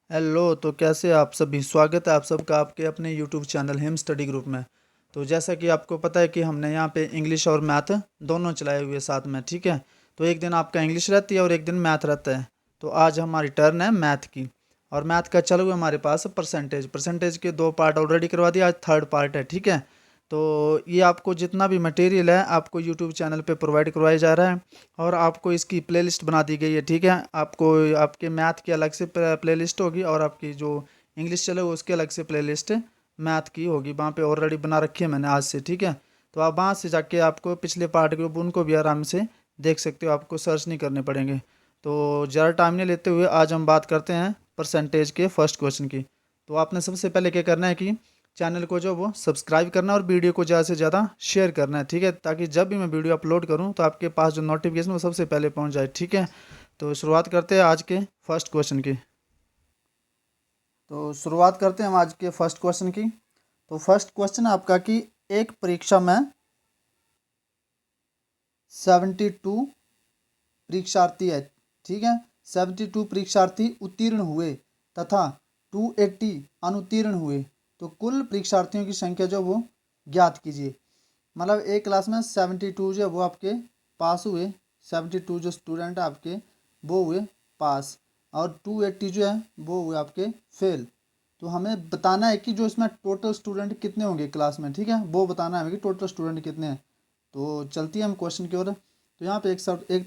Hello. तो कैसे आप सभी, स्वागत है आप सबका आपके अपने YouTube channel him study group में। तो जैसा कि आपको पता है कि हमने यहाँ पे इंग्लिश और मैथ दोनों चलाए हुए साथ में, ठीक है। तो एक दिन आपका इंग्लिश रहती है और एक दिन मैथ रहता है। तो आज हमारी टर्न है मैथ की। और मैथ का चल हुआ हमारे पास परसेंटेज परसेंटेज के 2 पार्ट ऑलरेडी करवा दिया, आज थर्ड पार्ट है, ठीक है। तो ये आपको जितना भी मटेरियल है आपको यूट्यूब चैनल पे प्रोवाइड करवाया जा रहा है। और आपको इसकी प्लेलिस्ट बना दी गई है, ठीक है। आपको आपके मैथ की अलग से प्लेलिस्ट होगी और आपकी जो इंग्लिश चले उसके अलग से प्लेलिस्ट मैथ की होगी, वहाँ पे ऑलरेडी बना रखी है मैंने आज से, ठीक है। तो आप वहाँ से जाके आपको पिछले पार्ट के उनको भी आराम से देख सकते हो, आपको सर्च नहीं करने पड़ेंगे। तो ज़्यादा टाइम नहीं लेते हुए आज हम बात करते हैं परसेंटेज के फर्स्ट क्वेश्चन की। तो आपने सबसे पहले क्या करना है कि चैनल को जो वो सब्सक्राइब करना और वीडियो को ज़्यादा से ज़्यादा शेयर करना है, ठीक है, ताकि जब भी मैं वीडियो अपलोड करूं तो आपके पास जो नोटिफिकेशन वो सबसे पहले पहुंच जाए, ठीक है। तो शुरुआत करते हैं आज के फर्स्ट क्वेश्चन की। तो शुरुआत करते हैं हम आज के फर्स्ट क्वेश्चन की। तो फर्स्ट क्वेश्चन आपका कि एक परीक्षा में 72 परीक्षार्थी है, ठीक है। 72 परीक्षार्थी उत्तीर्ण हुए तथा 280 अनुत्तीर्ण हुए। तो कुल परीक्षार्थियों की संख्या जो वो ज्ञात कीजिए। मतलब एक क्लास में 72 जो है वो आपके पास हुए, 72 जो स्टूडेंट आपके वो हुए पास, और 280 जो है वो हुए आपके फेल। तो हमें बताना है कि जो इसमें टोटल स्टूडेंट कितने होंगे क्लास में, ठीक है, वो बताना है हमें कि टोटल स्टूडेंट कितने हैं। तो चलती है हम क्वेश्चन की ओर। तो यहाँ पे एक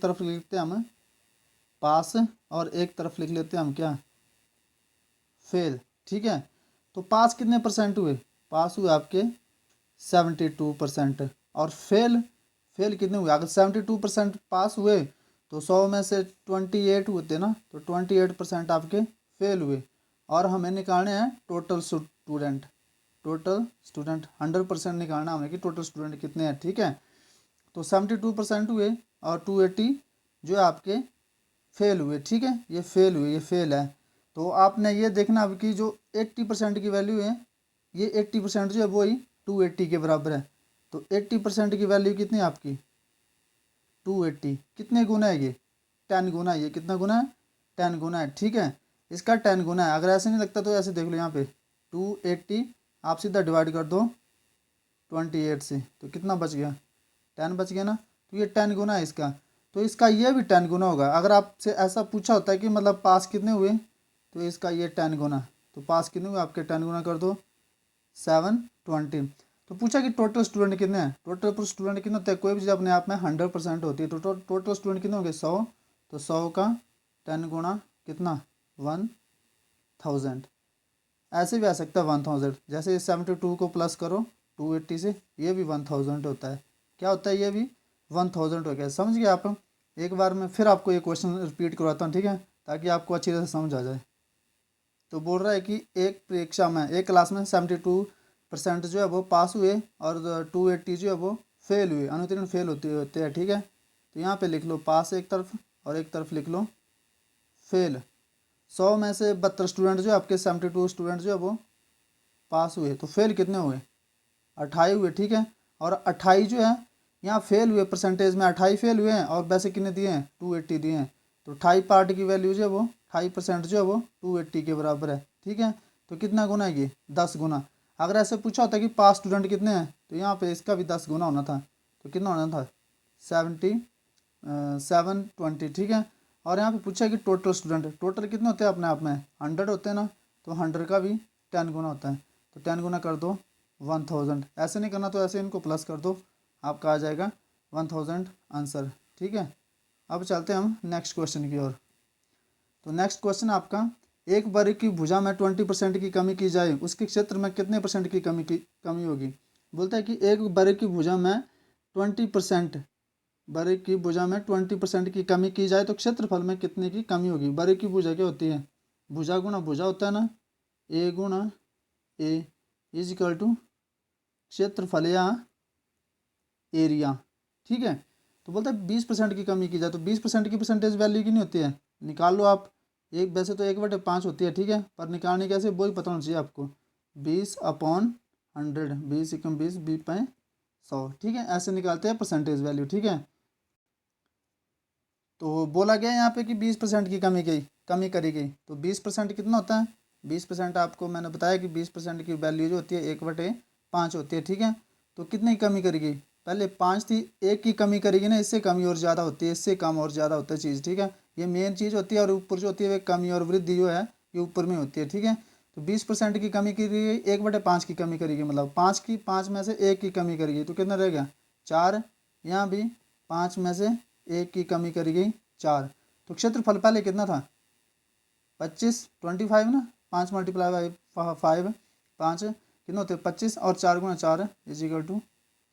तरफ लिखते हैं हम पास और एक तरफ लिख लेते हैं हम क्या, फेल, ठीक है। तो पास कितने परसेंट हुए, पास हुए आपके 72%। और फेल फेल कितने हुए, अगर 72% पास हुए तो 100 में से 28 होते ना, तो 28% आपके फेल हुए। और हमें निकालने हैं टोटल स्टूडेंट, टोटल स्टूडेंट 100% निकालना हमें कि टोटल स्टूडेंट कितने हैं, ठीक है। तो 72% हुए और 280 जो है आपके फेल हुए, ठीक है। ये फेल हुए, ये फेल है। तो आपने ये देखना अब कि जो 80% की वैल्यू है, ये 80% जो है वो ही 280 के बराबर है। तो 80% की वैल्यू कितनी है आपकी, 280 कितने गुना है ये, 10 गुना है। ये कितना गुना है, 10 गुना है, ठीक है। इसका 10 गुना है। अगर ऐसे नहीं लगता तो ऐसे देख लो, यहाँ पे 280 आप सीधा डिवाइड कर दो 28 से, तो कितना बच गया, 10 बच गया ना। तो ये 10 गुना है इसका। तो इसका ये भी 10 गुना होगा। अगर आपसे ऐसा पूछा होता है कि मतलब पास कितने हुए, तो इसका ये 10 गुना। तो पास कितने हुए आपके, 10 गुना कर दो 720। तो पूछा कि टोटल स्टूडेंट कितने हैं, टोटल स्टूडेंट कितने होते हैं, कोई भी चीज़ अपने आप में 100% होती है। तो टोटल स्टूडेंट कितने होंगे, 100। तो 100 का 10 गुना कितना, 1000। ऐसे भी आ सकता है 1000, जैसे 72 को प्लस करो 280 से, ये भी 1000 होता है। क्या होता है, ये भी 1000 हो गया। समझ गए आप। एक बार मैं फिर आपको ये क्वेश्चन रिपीट करवाता हूँ, ठीक है, ताकि आपको अच्छी तरह से समझ आ जाए। तो बोल रहा है कि एक परीक्षा में, एक क्लास में 72% जो है वो पास हुए और 280 जो है वो फेल हुए, अनुत्तीर्ण फेल होते हैं, ठीक है। तो यहाँ पे लिख लो पास एक तरफ और एक तरफ लिख लो फेल। 100 में से 72 स्टूडेंट जो है आपके, 72 स्टूडेंट जो है वो पास हुए, तो फेल कितने हुए, 28 हुए, ठीक है। और 28 जो है यहाँ फेल हुए, परसेंटेज में 28 फेल हुए हैं, और वैसे कितने दिए हैं, 280 दिए हैं। तो 28 पार्ट की वैल्यू जो है वो 28% जो है वो 280 के बराबर है, ठीक है। तो कितना गुना है ये, 10 गुना। अगर ऐसे पूछा होता कि पास स्टूडेंट कितने हैं, तो यहाँ पे इसका भी 10 गुना होना था। तो कितना होना था, 720, ठीक है। और यहाँ पे पूछा कि टोटल स्टूडेंट, टोटल कितने होते हैं अपने आप में, 100 होते हैं ना। तो 100 का भी 10 गुना होता है। तो 10 गुना कर दो 1000। ऐसे नहीं करना तो ऐसे इनको प्लस कर दो, आपका आ जाएगा 1000 आंसर, ठीक है। अब चलते हैं हम नेक्स्ट क्वेश्चन की ओर। तो नेक्स्ट क्वेश्चन आपका, एक वर्ग की भुजा में 20% की कमी की जाए, उसके क्षेत्र में कितने परसेंट की कमी होगी। बोलता है कि एक वर्ग की भुजा में 20%, वर्ग की भुजा में 20% की कमी की जाए तो क्षेत्रफल में कितने की कमी होगी। वर्ग की भुजा क्या होती है, भुजा गुणा भुजा होता है ना, ए गुणा ए इज इक्वल टू क्षेत्रफल या एरिया, ठीक है। तो बोलता है 20% की कमी की जाए, तो 20% की परसेंटेज वैल्यू की नहीं होती है, निकाल लो आप। एक वैसे तो 1/5 होती है, ठीक है, पर निकालने कैसे वही पता होना चाहिए आपको। 20/100, 20 एकम 20, 20/100, ठीक है। ऐसे निकालते हैं परसेंटेज वैल्यू, ठीक है। तो बोला गया यहाँ पे कि 20% की कमी करी गई। तो 20% कितना होता है? 20% आपको मैंने बताया कि 20% की वैल्यू जो होती है 1/5 होती है, ठीक है। तो कितने की कमी करी गई? पहले 5 थी, 1 की कमी करेगी ना, इससे कमी और ज़्यादा होती है, इससे कम और ज़्यादा होता है चीज़, ठीक है। ये मेन चीज़ होती है, और ऊपर जो होती है वे कमी और वृद्धि जो है ये ऊपर में होती है, ठीक है। तो 20% की कमी करी गई, 1/5 की कमी करेगी, मतलब 5 में से 1 की कमी करेगी, तो कितना रह गया? 4। यहाँ भी 5 में से 1 की कमी करी गई, 4। तो क्षेत्रफल पहले कितना था? 25, 25 ना, 5 मल्टीप्लाई बाई 5, 5 कितना होते हैं? 25, और 4 गुणा 4 =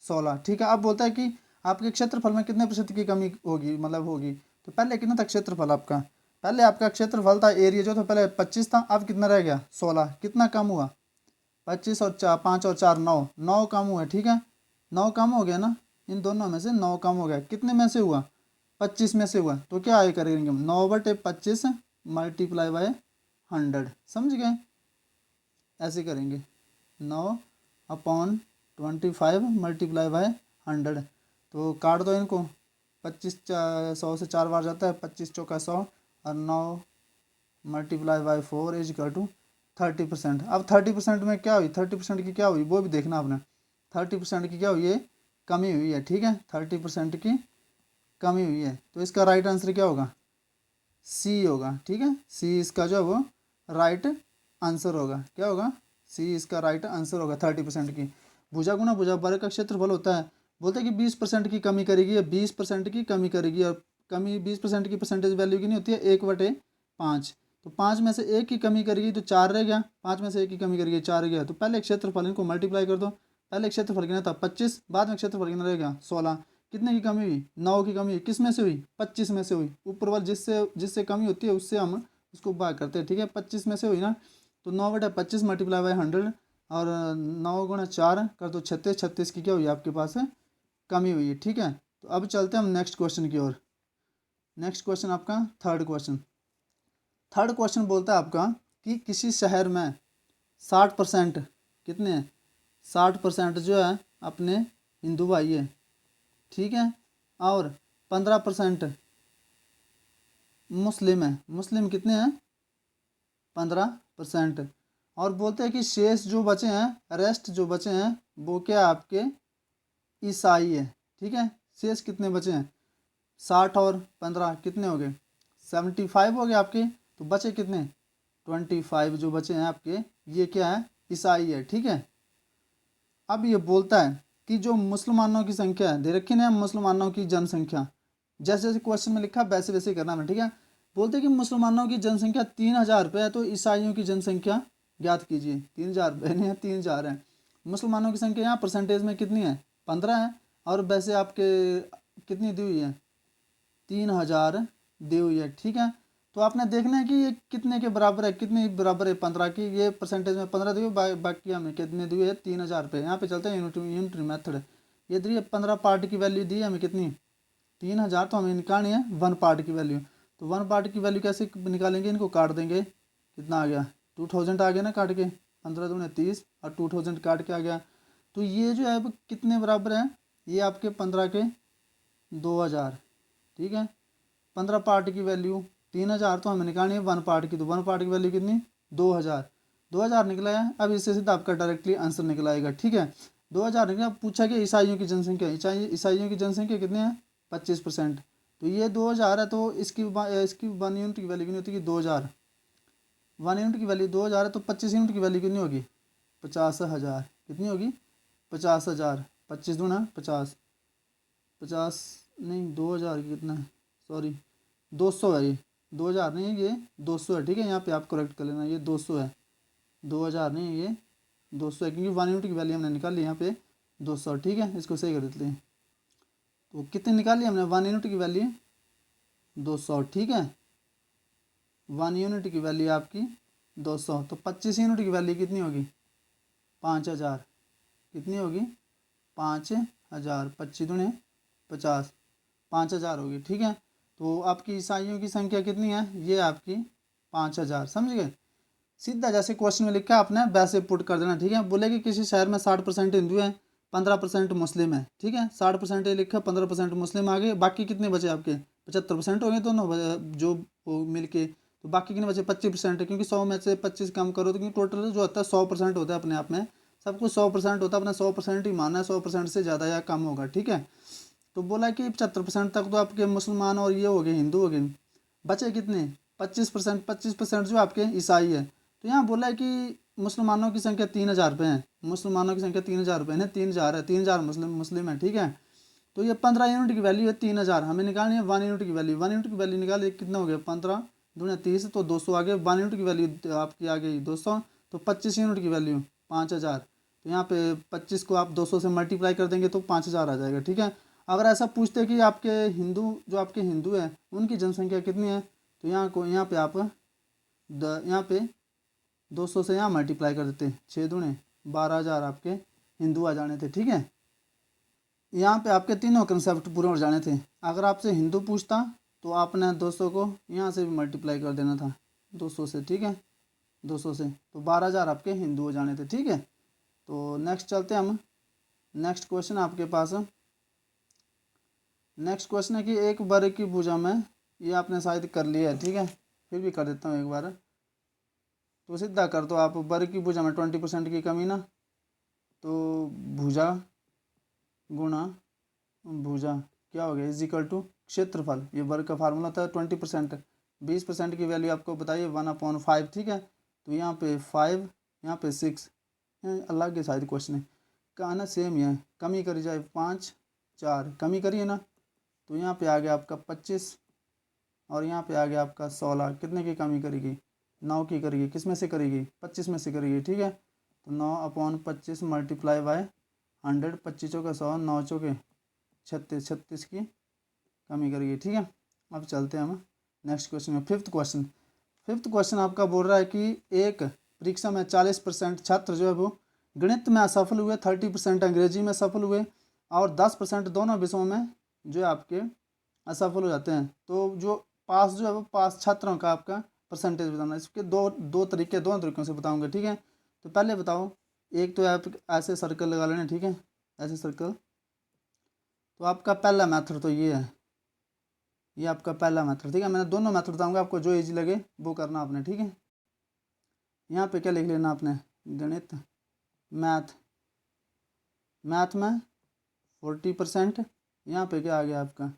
16, ठीक है। अब बोलता है कि आपके क्षेत्रफल में कितने प्रतिशत की कमी होगी, मतलब होगी। तो पहले कितना था क्षेत्रफल आपका? पहले आपका क्षेत्रफल था, एरिया जो था पहले 25 था, अब कितना रह गया? 16। कितना कम हुआ? 25 और 4, 5 और 4 9, 9 कम हुआ, ठीक है। 9 कम हो गया ना, इन दोनों में से 9 कम हो गया। कितने में से हुआ? 25 में से हुआ। तो क्या आगे करेंगे हम? 9/25 मल्टीप्लाई बाय 100, समझ गए? ऐसे करेंगे, 9/25 मल्टीप्लाई बाय 100। तो काट दो इनको, 25 100 से 4 बार जाता है, 25 चौका 100, और 9 मल्टीप्लाई बाय 4 = 30%। अब 30% में क्या हुई? 30% की क्या हुई वो भी देखना आपने। 30% की क्या हुई है? कमी हुई है, ठीक है। 30% की कमी हुई है, तो इसका राइट आंसर क्या होगा? सी होगा, ठीक है। सी इसका जो है वो राइट आंसर होगा। क्या होगा? सी इसका राइट आंसर होगा। 30% की भुजा गुना भुजा वर्ग का क्षेत्रफल होता है। बोलते हैं कि 20% की कमी करेगी, या 20% की कमी करेगी, और कमी 20% की परसेंटेज वैल्यू की नहीं होती है, 1/5। तो 5 में से 1 की कमी करेगी तो 4 रह गया, 5 में से 1 की कमी करेगी 4 रह गया। तो पहले क्षेत्रफल इनको मल्टीप्लाई कर दो। पहले क्षेत्रफल कितना था? 25, बाद में क्षेत्रफल कितना रह गया? 16। कितने की कमी हुई? 9 की कमी हुई। किस में से हुई? 25 में से हुई। ऊपर वाले जिससे जिससे कमी होती है उससे हम उसको भाग करते हैं, ठीक है। 25 में से हुई ना, तो 9/25 मल्टीप्लाई बाई 100, और 9 गुणा 4 कर दो 36। 36 की क्या हुई आपके पास है? कमी हुई है, ठीक है। तो अब चलते हैं हम नेक्स्ट क्वेश्चन की ओर। नेक्स्ट क्वेश्चन आपका थर्ड क्वेश्चन। थर्ड क्वेश्चन बोलता है आपका कि किसी शहर में 60%, कितने हैं? 60% जो है अपने हिंदू भाई है, ठीक है, और 15% मुस्लिम है। मुस्लिम कितने हैं? 15%। और बोलते हैं कि शेष जो बचे हैं, रेस्ट जो बचे हैं, वो क्या आपके ईसाई है, ठीक है। शेष कितने बचे हैं? 60 और 15 कितने हो गए? 75 हो गए आपके। तो बचे कितने? 25 जो बचे हैं आपके, ये क्या है? ईसाई है, ठीक है। अब ये बोलता है कि जो मुसलमानों की संख्या है, दे रखी ना मुसलमानों की जनसंख्या, जैसे जैसे क्वेश्चन में लिखा वैसे वैसे करना है, ठीक है। बोलते हैं कि मुसलमानों की जनसंख्या 3000 रुपये है, तो ईसाइयों की जनसंख्या ज्ञात कीजिए। 3000 रुपये नहीं है, 3000 है। मुसलमानों की संख्या यहाँ परसेंटेज में कितनी है? 15 है। और वैसे आपके कितनी दी हुई है? 3000 दी हुई है, ठीक है। तो आपने देखना है कि ये कितने के बराबर है, कितने बराबर है? 15 की। ये परसेंटेज में 15 दी हुई, बाकी हमें कितने दी हुई है? 3000 रुपये। यहाँ पे चलते हैं यूनिटरी मेथड। ये दी है 15 पार्ट की वैल्यू दी है हमें कितनी? 3000। तो हमें निकालनी है 1 पार्ट की वैल्यू। तो 1 पार्ट की वैल्यू कैसे निकालेंगे? इनको काट देंगे। कितना आ गया? 2000 आ गया ना काट के, 15 दूनी 30, और 2000 काट के आ गया। तो ये जो है वो कितने बराबर है? ये आपके 15 के 2000, ठीक है। 15 पार्ट की वैल्यू 3000, तो हमें निकालनी है 1 पार्ट की। तो 1 पार्ट की वैल्यू कितनी? 2000। 2000 निकला है। अब इससे सीधा आपका डायरेक्टली आंसर निकल आएगा, ठीक है। 2000 निकला। पूछा कि ईसाइयों की जनसंख्या, ईसाइयों की जनसंख्या कितनी है? 25%। तो ये 2000 है, तो इसकी 1 यूनिट की वैल्यू कितनी होती है? 2000। 1 यूनिट की वैल्यू 2000 है, तो 25 यूनिट की वैल्यू कितनी होगी? 50,000। कितनी होगी? 50,000। 25 दूना 50, 50 नहीं, 2000 कितना है, सॉरी 200 है ये। 2000 नहीं है, ये 200 है, ठीक है। यहाँ पे आप करेक्ट कर लेना, ये 200 है, 2000 नहीं है, ये 200 है, क्योंकि 1 यूनिट की वैल्यू हमने निकाली यहाँ पे 200, ठीक है। इसको सही कर देते हैं। तो कितनी निकाली हमने? 1 यूनिट की वैल्यू 200, ठीक है। 1 यूनिट की वैल्यू आपकी 200। तो 25 यूनिट की वैल्यू कितनी होगी? 5000। कितनी होगी? 5000। 25 दूने 50, 5000 होगी, ठीक है। तो आपकी ईसाइयों की संख्या कितनी है? ये आपकी 5000, समझ गए। सीधा जैसे क्वेश्चन में लिखा है आपने वैसे पुट कर देना, ठीक है। बोले कि किसी शहर में 60% हिंदू है, 15% मुस्लिम है, ठीक है। 60% ये लिखा, 15% मुस्लिम आ गए, बाकी कितने बचे आपके? 75% हो गए दोनों जो वो मिल के, तो बाकी कितने बचे 25% है, क्योंकि 100 में से 25 कम करो तो टोटल जो होता है 100% होता है अपने आप में, सब कुछ 100% होता है, अपना 100% ही मानना है, 100% से ज़्यादा या कम होगा, ठीक है। तो बोला कि 75% तक तो आपके मुसलमान और ये हो गए, हिंदू हो गए, बचे कितने 25% जो आपके ईसाई है। तो यहाँ बोला है कि मुसलमानों की संख्या 3,000 पे है, मुसलमानों की संख्या 3,000 पे है, 3,000 है, 3,000 मुस्लिम है, ठीक है। तो ये 15 यूनिट की वैल्यू है, 3,000 हमें निकालनी है 1 यूनिट की वैल्यू, 1 यूनिट की वैल्यू निकाले कितना हो गया 15 दूना 30, तो 200 आ गया, 1 यूनिट की वैल्यू आपकी आ गई 200, तो 25 यूनिट की वैल्यू 5,000। तो यहाँ पे 25 को आप 200 से मल्टीप्लाई कर देंगे तो 5,000 आ जाएगा, ठीक है। अगर ऐसा पूछते कि आपके हिंदू जो आपके हिंदू है उनकी जनसंख्या कितनी है, तो यहाँ पे आप यहाँ पे 200 से यहाँ मल्टीप्लाई कर देते, 6 दूने 12,000 आपके हिंदू आ जाने थे, ठीक है। यहाँ पे आपके तीनों कंसेप्ट पूरे हो जाने थे। अगर आपसे हिंदू पूछता तो आपने 200 को यहाँ से भी मल्टीप्लाई कर देना था 200 से, ठीक है, 200 से, तो 12,000 आपके हिंदू हो जाने थे, ठीक है। तो नेक्स्ट चलते हैं हम, नेक्स्ट क्वेश्चन आपके पास। नेक्स्ट क्वेश्चन है कि एक वर्ग की भुजा में, ये आपने शायद कर लिया है, ठीक है, फिर भी कर देता हूँ एक बार। तो सीधा कर दो आप, वर्ग की भुजा में 20% की कमी ना, तो भुजा गुणा भुजा क्या हो गया इज इक्वल टू क्षेत्रफल, ये वर्ग का फार्मूला था 20%, 20% की वैल्यू आपको बताइए 1/5, ठीक है। तो यहाँ पे 5, यहाँ पे 6, अलग के शायद क्वेश्चन है, कहा ना सेम ही है, कमी करी जाए 5 4 कमी करिए ना, तो यहाँ पे आ गया आपका 25 और यहाँ पे आ गया आपका 16, कितने की कमी करेगी 9 की करेगी, किस में से करेगी 25 में से करेगी, ठीक है। तो 9/25 मल्टीप्लाई बाय 100, 25 चौके 100, 9 चौके 36, 36 की कमी करेगी, ठीक है। अब चलते हैं हम नेक्स्ट क्वेश्चन में, फिफ्थ क्वेश्चन आपका बोल रहा है कि एक परीक्षा में 40% छात्र जो है वो गणित में असफल हुए, 30% अंग्रेजी में सफल हुए और 10% दोनों विषयों में जो है आपके असफल हो जाते हैं। तो जो पास जो है वो पास छात्रों का आपका परसेंटेज बताना, इसके दो तरीकों से बताऊंगा, ठीक है। तो पहले बताओ, एक तो आप ऐसे सर्कल लगा लेना, ठीक है, ऐसे सर्कल। तो आपका पहला मेथड तो ये है, ये आपका पहला मेथड, ठीक है। मैंने दोनों मेथड बताऊंगा, आपको जो इजी लगे वो करना आपने, ठीक है। यहाँ पे क्या लिख लेना आपने, गणित मैथ में 40%, यहाँ पे क्या आ गया आपका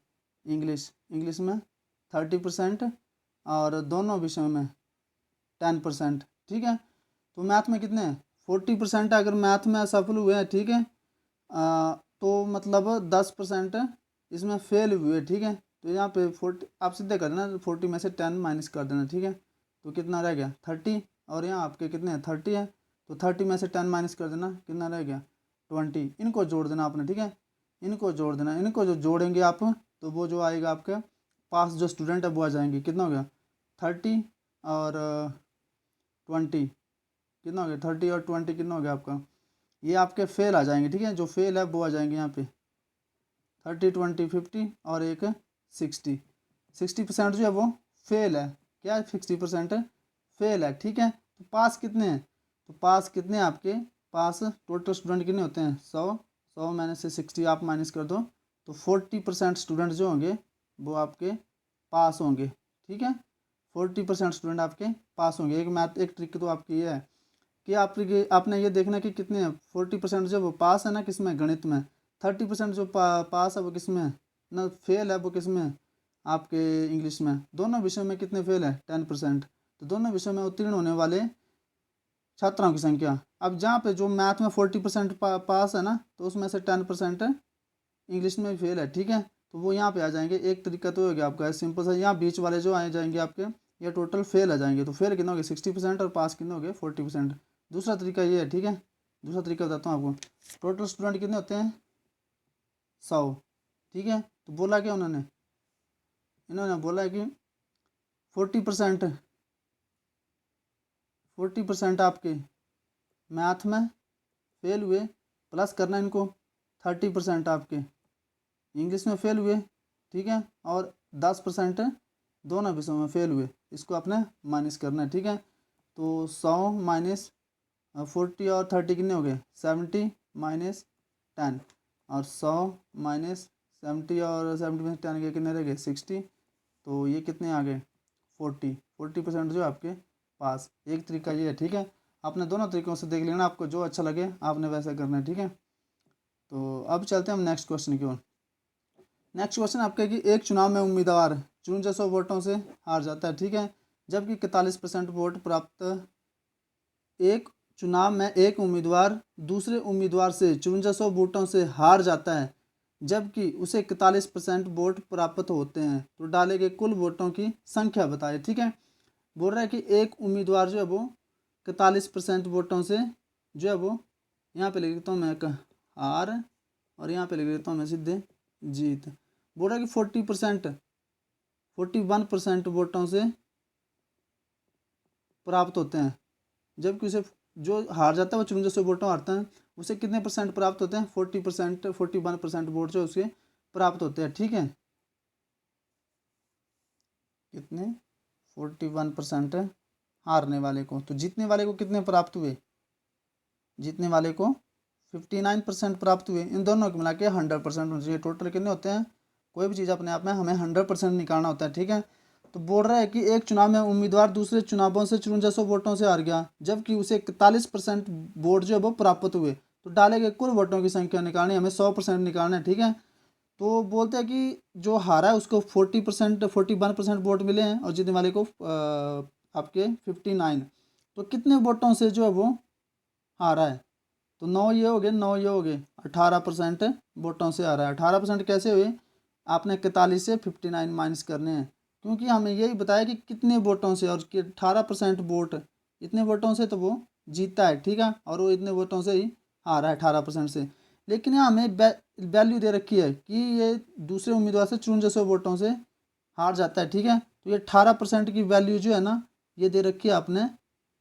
इंग्लिश में 30% और दोनों विषयों में 10%, ठीक है। तो मैथ में कितने हैं 40%, अगर मैथ में असफल हुए हैं, ठीक है, तो मतलब 10% इसमें फेल हुए, ठीक है। तो यहाँ पे 40 आप सीधे कर देना, 40 में से 10 माइनस कर देना, ठीक है। तो कितना रह गया 30, और यहाँ आपके कितने हैं 30 है, तो 30 में से 10 माइनस कर देना, कितना रह गया 20, इनको जोड़ देना आपने, ठीक है, इनको जोड़ देना, इनको जो जोड़ेंगे आप तो वो जो आएगा आपके पास जो स्टूडेंट है वो आ जाएंगे, कितना हो गया 30 और 20, कितना हो गया 30 और 20 कितना हो गया आपका, ये आपके फेल आ जाएंगे, ठीक है, जो फेल है वो आ जाएंगे यहाँ पे 30 20 50 और एक 60% जो है वो फेल है, क्या है 60% फेल है, ठीक है। तो पास कितने हैं, तो पास कितने हैं आपके पास, टोटल स्टूडेंट कितने होते हैं 100 में से 60 आप माइनस कर दो, तो 40% स्टूडेंट जो होंगे वो आपके पास होंगे, ठीक है, 40% स्टूडेंट आपके पास होंगे। एक ट्रिक तो आपकी ये है कि आपने ये देखना कि कितने 40% जो वो पास है ना किस में गणित में, 30% जो पास है वो किस में ना फेल है, वो किस में आपके इंग्लिश में, दोनों विषयों में कितने फेल है 10%। तो दोनों विषयों में उत्तीर्ण होने वाले छात्रों की संख्या, अब जहाँ पे जो मैथ में 40% पास है ना, तो उसमें से 10% इंग्लिश में फेल है, ठीक है। तो वो यहाँ पे आ जाएंगे, एक तरीका तो हो गया आपका सिंपल सा, यहाँ बीच वाले जो आ जाएंगे आपके ये टोटल फेल आ जाएंगे, तो फेल कितना हो गया 60% और पास कितने हो गए 40%। दूसरा तरीका ये है, ठीक है, दूसरा तरीका बताता हूँ आपको, टोटल स्टूडेंट कितने होते हैं 100, ठीक है। तो बोला क्या इन्होंने बोला है कि 40% आपके मैथ में फेल हुए, प्लस करना इनको 30% आपके इंग्लिश में फेल हुए, ठीक है, और 10% दोनों विषयों में फेल हुए, इसको आपने माइनस करना है, ठीक है। तो 100 माइनस 40 और 30 कितने हो गए 70 माइनस 10, और 100 माइनस 70 और 70 में 10 के कितने रह गए 60, तो ये कितने आ गए 40% जो है आपके पास। एक तरीका ये है, ठीक है। आपने दोनों तरीक़ों से देख लेना, आपको जो अच्छा लगे आपने वैसा करना है, ठीक है। तो अब चलते हैं हम नेक्स्ट क्वेश्चन की ओर। नेक्स्ट क्वेश्चन आपका कि एक चुनाव में उम्मीदवार 54 वोटों से हार जाता है, ठीक है, जबकि 41% वोट प्राप्त। एक चुनाव में एक उम्मीदवार दूसरे उम्मीदवार से 54 वोटों से हार जाता है, जबकि उसे 41% वोट प्राप्त होते हैं, तो डाले गए कुल वोटों की संख्या बताए, ठीक है। बोल रहा है कि एक उम्मीदवार जो है वो 41% वोटों से जो है वो, यहाँ पे लिख देता हूँ मैं हार और यहाँ पे लिख देता हूँ मैं सीधे जीत। बोल रहा है कि 41% वोटों से प्राप्त होते हैं, जबकि उसे जो हार जाता है वो 54 वोटों हारता है, उसे कितने परसेंट प्राप्त होते हैं 41% वोट जो उसके प्राप्त होते हैं, ठीक है। कितने 41% हारने वाले को, तो जीतने वाले को कितने प्राप्त हुए, जीतने वाले को 59% प्राप्त हुए। इन दोनों को मिला के 100% होना चाहिए। टोटल कितने होते हैं, कोई भी चीज़ अपने आप में हमें 100% निकालना होता है, ठीक है। तो बोल रहा है कि एक चुनाव में उम्मीदवार दूसरे चुनावों से 54 वोटों से हार गया, जबकि उसे 41% वोट जो है वो प्राप्त हुए, तो डाले गए कुल वोटों की संख्या निकालनी, हमें 100% निकालना है, ठीक है। तो बोलते हैं कि जो हारा है उसको 41% वोट मिले हैं और जीतने वाले को आपके 59। तो कितने वोटों से जो है वो हारा है, तो 9 ये हो गए, 9 ये हो गए, 18% वोटों से हारा है। 18% कैसे हुए, आपने 41 से 59 माइनस करने हैं, क्योंकि हमें यही बताया कि कितने वोटों से, और कि 18% वोट इतने वोटों से तो वो जीता है, ठीक है, और वो इतने वोटों से ही हारा है 18% से। लेकिन यहाँ हमें वैल्यू दे रखी है कि ये दूसरे उम्मीदवार से 54 वोटों से हार जाता है, ठीक है। तो ये 18% की वैल्यू जो है ना, ये दे रखी है आपने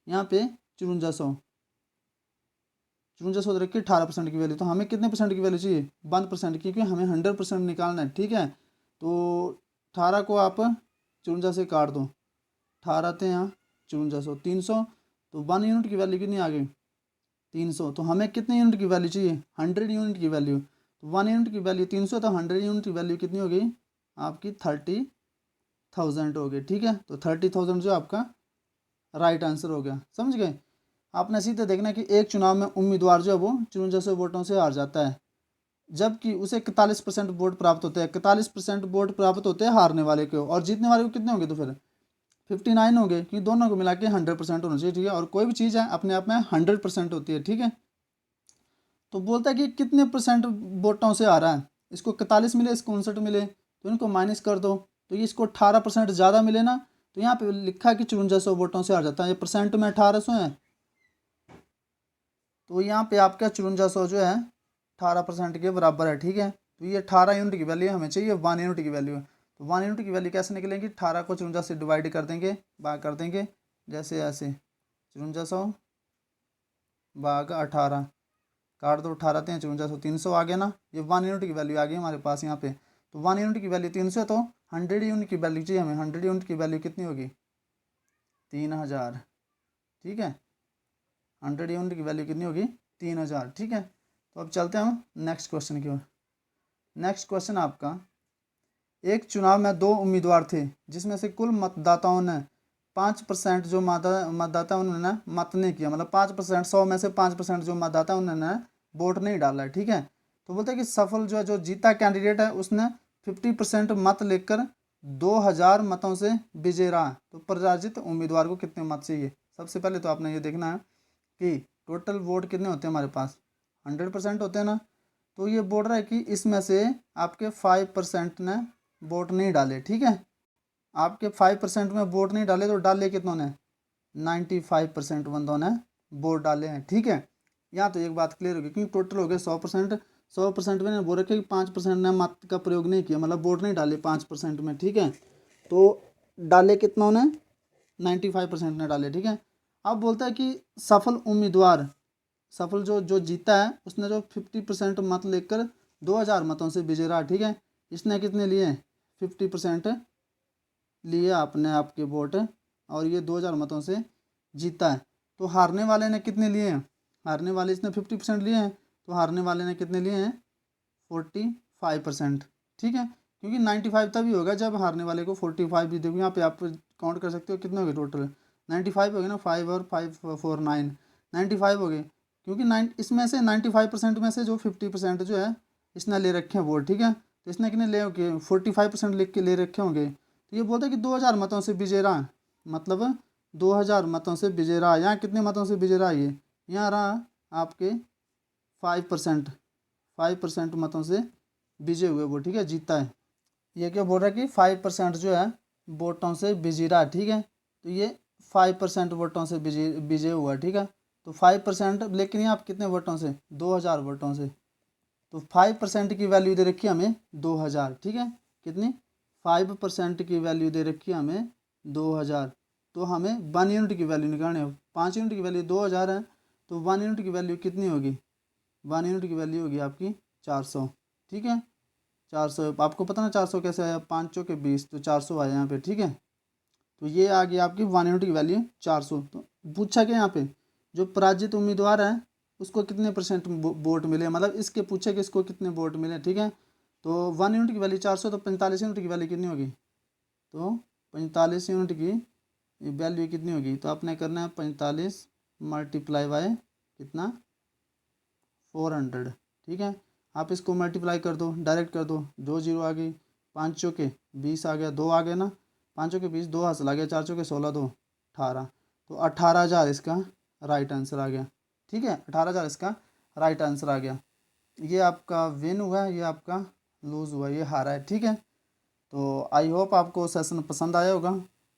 यहाँ पे 54 54 दे रखी है 18% की वैल्यू। तो हमें कितने परसेंट की वैल्यू चाहिए 1% की, क्योंकि हमें 100% निकालना है, ठीक है। तो 18 को आप 54 से काट दो, 18 थे यहाँ 54, 300, तो 1 यूनिट की वैल्यू कितनी आ गई 300। तो हमें कितने यूनिट की वैल्यू चाहिए 100 यूनिट की वैल्यू। तो 1 यूनिट की वैल्यू 300, तो 100 यूनिट की वैल्यू कितनी हो गई आपकी 30,000 हो गई, ठीक है। तो 30,000 जो आपका राइट आंसर हो गया, समझ गए। आपने सीधे देखना है कि एक चुनाव में उम्मीदवार जो है वो 54 वोटों से हार जाता है, जबकि उसे 41% वोट प्राप्त होते हैं। 41% वोट प्राप्त होते हैं हारने वाले को, और जीतने वाले को कितने होंगे, तो फिर 59 हो गए, क्योंकि दोनों को मिला के 100% होना चाहिए, ठीक है। और कोई भी चीज़ है अपने आप में 100% होती है, ठीक है। तो बोलता है कि कितने परसेंट वोटों से आ रहा है, इसको 41 मिले, इसको 59 मिले, तो इनको माइनस कर दो, तो ये इसको 18% ज़्यादा मिले ना, तो यहाँ पे लिखा है कि 54 वोटों से हार जाता है, ये परसेंट में 1800 है, तो यहाँ पे आपका 54 जो है 18% के बराबर है, ठीक है। तो ये 18 यूनिट की वैल्यू हमें चाहिए 1 यूनिट की वैल्यू है। तो 1 यूनिट की वैल्यू कैसे निकलेंगी, 18 को 54 से डिवाइड कर देंगे, भाग कर देंगे, जैसे ऐसे 54 भाग 18, काट दो, 18 थे 54, 300 आ गया ना, ये 1 यूनिट की वैल्यू आ गई हमारे पास यहाँ पे। तो 1 यूनिट की वैल्यू 300, तो 100 यूनिट की वैल्यू चाहिए हमें, 100 यूनिट की वैल्यू कितनी होगी 3000, ठीक है। 100 यूनिट की वैल्यू कितनी होगी 3000, ठीक है। तो अब चलते हैं हम नेक्स्ट क्वेश्चन की ओर। नेक्स्ट क्वेश्चन आपका, एक चुनाव में 2 उम्मीदवार थे, जिसमें से कुल मतदाताओं ने 5% जो मतदाता उन्होंने मत नहीं किया, मतलब 5%, 100 में से 5% जो मतदाता उन्होंने वोट नहीं डाला है, ठीक है। तो बोलते हैं कि सफल जो है, जो जीता कैंडिडेट है, उसने 50% मत लेकर 2000 मतों से विजय रहा। तो पराजित उम्मीदवार को कितने मत चाहिए। सबसे पहले तो आपने ये देखना है कि टोटल वोट कितने होते हैं हमारे पास, 100% होते हैं ना। तो ये बोल रहा है कि इसमें से आपके 5% ने वोट नहीं डाले, ठीक है। आपके 5% में वोट नहीं डाले, तो डाले कितनों ने 95% बंदों ने वोट डाले हैं, ठीक है। यहाँ तो एक बात क्लियर होगी, क्योंकि टोटल हो गए 100%, 100% में बोल रखे कि 5% ने मत का प्रयोग नहीं किया, मतलब वोट नहीं डाले 5% में, ठीक है। तो डाले कितनों ने 95% ने डाले, ठीक है। अब बोलता है कि सफल उम्मीदवार, सफल जो जो जीता है, उसने जो 50% मत लेकर 2000 मतों से विजय रहा, ठीक है। इसने कितने लिए 50% लिए आपने आपके वोट, और ये 2000 मतों से जीता है। तो हारने वाले ने कितने लिए हैं, हारने वाले इसने 50% लिए हैं, तो हारने वाले ने कितने लिए हैं 45%, ठीक है। क्योंकि 95 तभी होगा जब हारने वाले को 45 भी देखो, यहाँ पे आप काउंट कर सकते हो कितने हो गए टोटल, 95 हो गए ना, 5 और 5 4 9, 95 हो गए। क्योंकि इसमें से 95% में से जो 50% जो है इसने ले रखे हैं वोट, ठीक है। तो इसने कितने ले होंगे, 45% लिख के ले रखे होंगे। तो ये बोलता है कि 2000 मतों से विजय रहा, मतलब 2000 मतों से विजय रहा। यहाँ कितने मतों से विजय रहा, ये यहाँ रहा आपके 5% मतों से विजय हुए वो, ठीक है, जीता है। ये क्या बोल रहा है कि 5% जो है वोटों से विजय रहा, ठीक है। तो ये 5% वोटों से विजय विजय हुआ, ठीक है। तो 5%, लेकिन ये आप कितने वोटों से, 2000 वोटों से। तो 5% की वैल्यू दे रखी है हमें 2000, ठीक है। कितनी, 5% की वैल्यू दे रखी है हमें 2000। तो हमें 1 यूनिट की वैल्यू निकालनी है। 5 यूनिट की वैल्यू 2000 है, तो 1 यूनिट की वैल्यू कितनी होगी, 1 यूनिट की वैल्यू होगी आपकी 400, ठीक है। 400 आपको पता ना 400 कैसे आया, 5 चौके 20, तो 400 आया यहाँ पे, ठीक है। तो ये आ गई आपकी 1 यूनिट की वैल्यू 400। तो पूछा क्या यहाँ पे, जो पराजित उम्मीदवार है उसको कितने % वोट मिले, मतलब इसके पूछे कि इसको कितने वोट मिले, ठीक है। तो 1 यूनिट की वैल्यू 400, तो 45 यूनिट की वैल्यू कितनी होगी, तो 45 यूनिट की वैल्यू कितनी होगी, तो आपने करना है 45 मल्टीप्लाई बाय कितना, 400, ठीक है। आप इसको मल्टीप्लाई कर दो, डायरेक्ट कर दो, 2 जीरो आ गई, 5 चौके 20 आ गया, 2 आ गया ना, 5 चौके 20, 2 हासिल आ गया, 4 चौके 16, 2 18। तो 18,000 इसका राइट आंसर आ गया, ठीक है। 18,000 इसका राइट आंसर आ गया। ये आपका विन हुआ है, ये आपका लूज़ हुआ, ये हारा है, ठीक है। तो आई होप आपको सेशन पसंद आया होगा।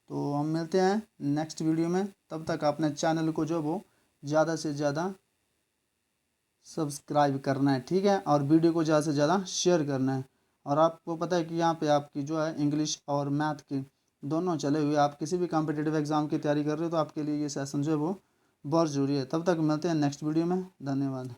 तो हम मिलते हैं नेक्स्ट वीडियो में, तब तक अपने चैनल को जो वो ज़्यादा से ज़्यादा सब्सक्राइब करना है, ठीक है। और वीडियो को ज़्यादा से ज़्यादा शेयर करना है। और आपको पता है कि यहाँ पे आपकी जो है इंग्लिश और मैथ के दोनों चले हुए, आप किसी भी कॉम्पिटिटिव एग्ज़ाम की तैयारी कर रहे हो तो आपके लिए ये सेशन जो है वो बहुत ज़रूरी है। तब तक मिलते हैं नेक्स्ट वीडियो में, धन्यवाद।